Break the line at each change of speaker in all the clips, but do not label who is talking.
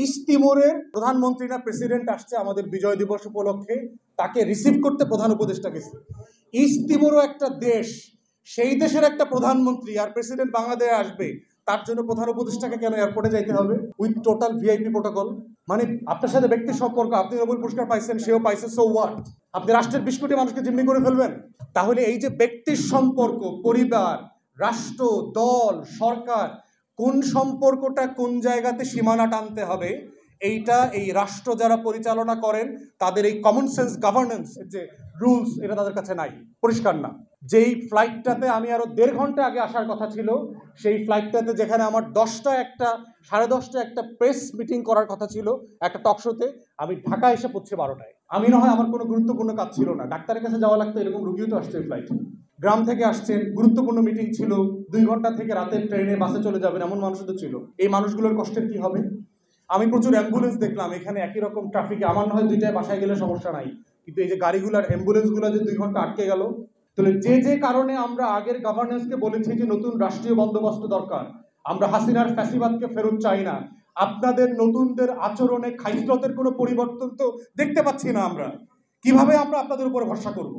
East তিমুরের প্রধানমন্ত্রী না president আসছে আমাদের বিজয় দিবস উপলক্ষে, তাকে রিসিভ করতে প্রধান উপদেষ্টা গেছে। ইস্ট তিমুরও একটা দেশ, সেই দেশের একটা প্রধানমন্ত্রী আর প্রেসিডেন্ট বাংলাদেশে আসবে, তার জন্য প্রধান উপদেষ্টাকে কেন এয়ারপোর্টে যাইতে হবে উইথ টোটাল ভিআইপি প্রোটোকল? মানে আপনার সাথে ব্যক্তির সম্পর্ক, আপনি নোবেল পুরস্কার পাইছেন, সেও পাইছে, সো হোয়াট? আপনি রাষ্ট্রের 20 কোটি মানুষকে জিম্মি করে ফেলবেন? তাহলে এই যে ব্যক্তির সম্পর্ক, পরিবার, রাষ্ট্র, দল, সরকার, কোন সম্পর্কটা কোন জায়গাতে সীমানা টানতে হবে, এইটা এই রাষ্ট্র যারা পরিচালনা করেন তাদের এই কমন সেন্স গভর্নেন্স যে রুলস, এটা তাদের কাছে নাই, পরিষ্কার না। যেই ফ্লাইটটাতে আমি আরো 1.5 ঘন্টা আগে আসার কথা ছিল, সেই ফ্লাইটটাতে যেখানে আমার 10টা একটা প্রেস মিটিং করার কথা ছিল একটা টক শোতে, আমি ঢাকা এসে পড়ছি 12টায়। আমি না হয় আমার কোনো গুরুত্বপূর্ণ কাজ ছিল না, ডাক্তারের কাছে যাওয়া লাগতো, এরকম রুগীও তো আসছে এই ফ্লাইটে, গ্রাম থেকে আসছেন, গুরুত্বপূর্ণ মিটিং ছিল, 2 ঘন্টা থেকে রাতের ট্রেনে বাসে চলে যাবেন, এমন মানুষও তো ছিল। এই মানুষগুলোর কষ্টের কি হবে? আমি প্রচুর অ্যাম্বুলেন্স দেখলাম এখানে, একই রকম ট্রাফিকে। আমার না হয় 2টায় বাসায় গেলে সমস্যা নাই, কিন্তু এই যে গাড়িগুলার অ্যাম্বুলেন্সগুলো যে 2 ঘন্টা আটকে গেল, তাহলে যে কারণে আমরা আগের গভর্নেন্সকে বলেছি যে নতুন রাষ্ট্রীয় বন্দোবস্ত দরকার, আমরা হাসিনার ফ্যাসিবাদকে ফেরত চাই না, আপনাদের নতুনদের আচরণে খাইসলতের কোনো পরিবর্তন তো দেখতে পাচ্ছি না আমরা। কিভাবে আমরা আপনাদের উপর ভরসা করব?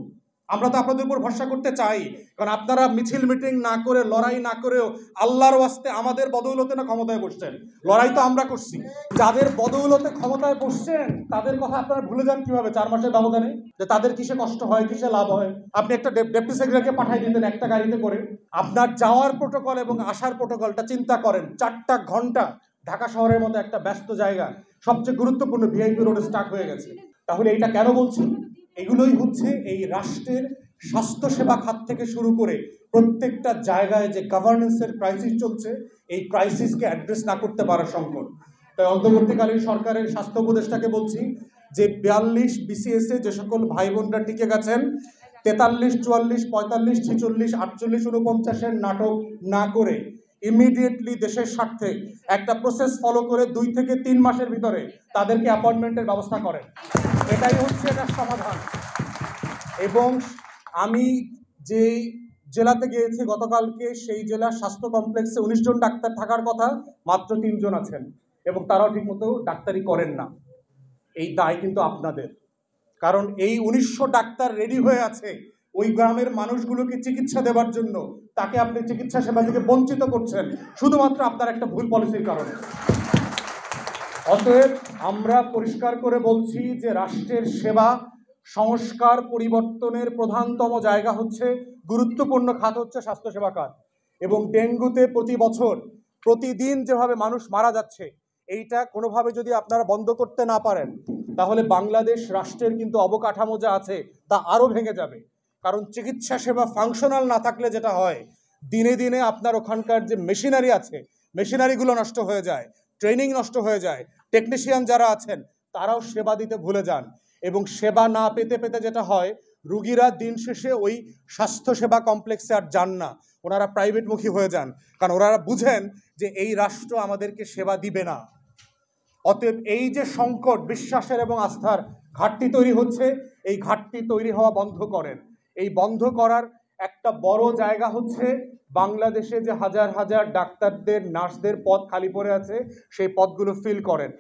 আমরা তো আপনাদের উপর ভরসা করতে চাই, কারণ আপনারা মিছিল মিটিং না করে, লড়াই না করেও আল্লাহর ওয়াস্তে আমাদের বদৌলতে না ক্ষমতায় বসছেন। লড়াই তো আমরা করছি, যাদের বদৌলতে ক্ষমতায় বসছেন তাদের কথা আপনারা ভুলে যান কিভাবে 4 মাসের ব্যবধানে? যে তাদের কিসে কষ্ট হয়, কিসে লাভ হয়। আপনি একটা ডেপুটি সেক্রেটারিকে পাঠিয়ে দিতেন একটা গাড়িতে করে, আপনার যাওয়ার প্রোটোকল এবং আসার প্রোটোকলটা চিন্তা করেন। 4টা ঘন্টা ঢাকা শহরের মতো একটা ব্যস্ত জায়গা, সবচেয়ে গুরুত্বপূর্ণ ভিআইপি রোডে স্টাক হয়ে গেছে। তাহলে এইটা কেন বলছি? এগুলোই হচ্ছে এই রাষ্ট্রের স্বাস্থ্যসেবা খাত থেকে শুরু করে প্রত্যেকটা জায়গায় যে গভর্নেন্সের ক্রাইসিস চলছে, এই ক্রাইসিসকে অ্যাড্রেস না করতে পারার সংকট। তাই অন্তর্বর্তীকালীন সরকারের স্বাস্থ্য উপদেষ্টাকে বলছি যে 42 বিসিএস এ যে সকল ভাই বোনরা টিকে গেছেন, 43, 44, 45, 46, 48, 49-এর নাটক না করে ইমিডিয়েটলি দেশের স্বার্থে একটা প্রসেস ফলো করে 2 থেকে 3 মাসের ভিতরে তাদেরকে অ্যাপয়েন্টমেন্টের ব্যবস্থা করেন। এটাই হচ্ছে এটার সমাধান। এবং আমি যেই জেলাতে গিয়েছি গতকালকে, সেই জেলার স্বাস্থ্য কমপ্লেক্সে 19 জন ডাক্তার থাকার কথা, মাত্র 3 জন আছেন, এবং তারাও ঠিকমতো ডাক্তারি করেন না। এই দায় কিন্তু আপনাদের, কারণ এই 1900 ডাক্তার রেডি হয়ে আছে ওই গ্রামের মানুষগুলোকে চিকিৎসা দেওয়ার জন্য, তাকে আপনি চিকিৎসা সেবা থেকে বঞ্চিত করছেন শুধুমাত্র আপনার একটা ভুল পলিসির কারণে। অতএব আমরা পরিষ্কার করে বলছি যে রাষ্ট্রের সেবা সংস্কার পরিবর্তনের প্রধানতম জায়গা হচ্ছে, গুরুত্বপূর্ণ খাত হচ্ছে স্বাস্থ্যসেবা খাত। এবং ডেঙ্গুতে প্রতি বছর প্রতিদিন যেভাবে মানুষ মারা যাচ্ছে, এইটা কোনোভাবে যদি আপনারা বন্ধ করতে না পারেন, তাহলে বাংলাদেশ রাষ্ট্রের কিন্তু অবকাঠামো যা আছে তা আরও ভেঙে যাবে। কারণ চিকিৎসা সেবা ফাংশনাল না থাকলে যেটা হয়, দিনে দিনে আপনার ওখানকার যে মেশিনারি আছে, মেশিনারিগুলো নষ্ট হয়ে যায়, ট্রেনিং নষ্ট হয়ে যায়, টেকনিশিয়ান যারা আছেন তারাও সেবা দিতে ভুলে যান, এবং সেবা না পেতে পেতে যেটা হয়, রুগীরা দিন শেষে ওই স্বাস্থ্যসেবা কমপ্লেক্সে আর যান না, ওনারা প্রাইভেটমুখী হয়ে যান, কারণ ওনারা বুঝেন যে এই রাষ্ট্র আমাদেরকে সেবা দিবে না। অতএব এই যে সংকট, বিশ্বাসের এবং আস্থার ঘাটতি তৈরি হচ্ছে, এই ঘাটতি তৈরি হওয়া বন্ধ করেন। এই বন্ধ করার একটা বড় জায়গা হচ্ছে বাংলাদেশে যে হাজার হাজার ডাক্তারদের, নার্সদের পদ খালি পড়ে আছে, সেই পদগুলো ফিল করেন।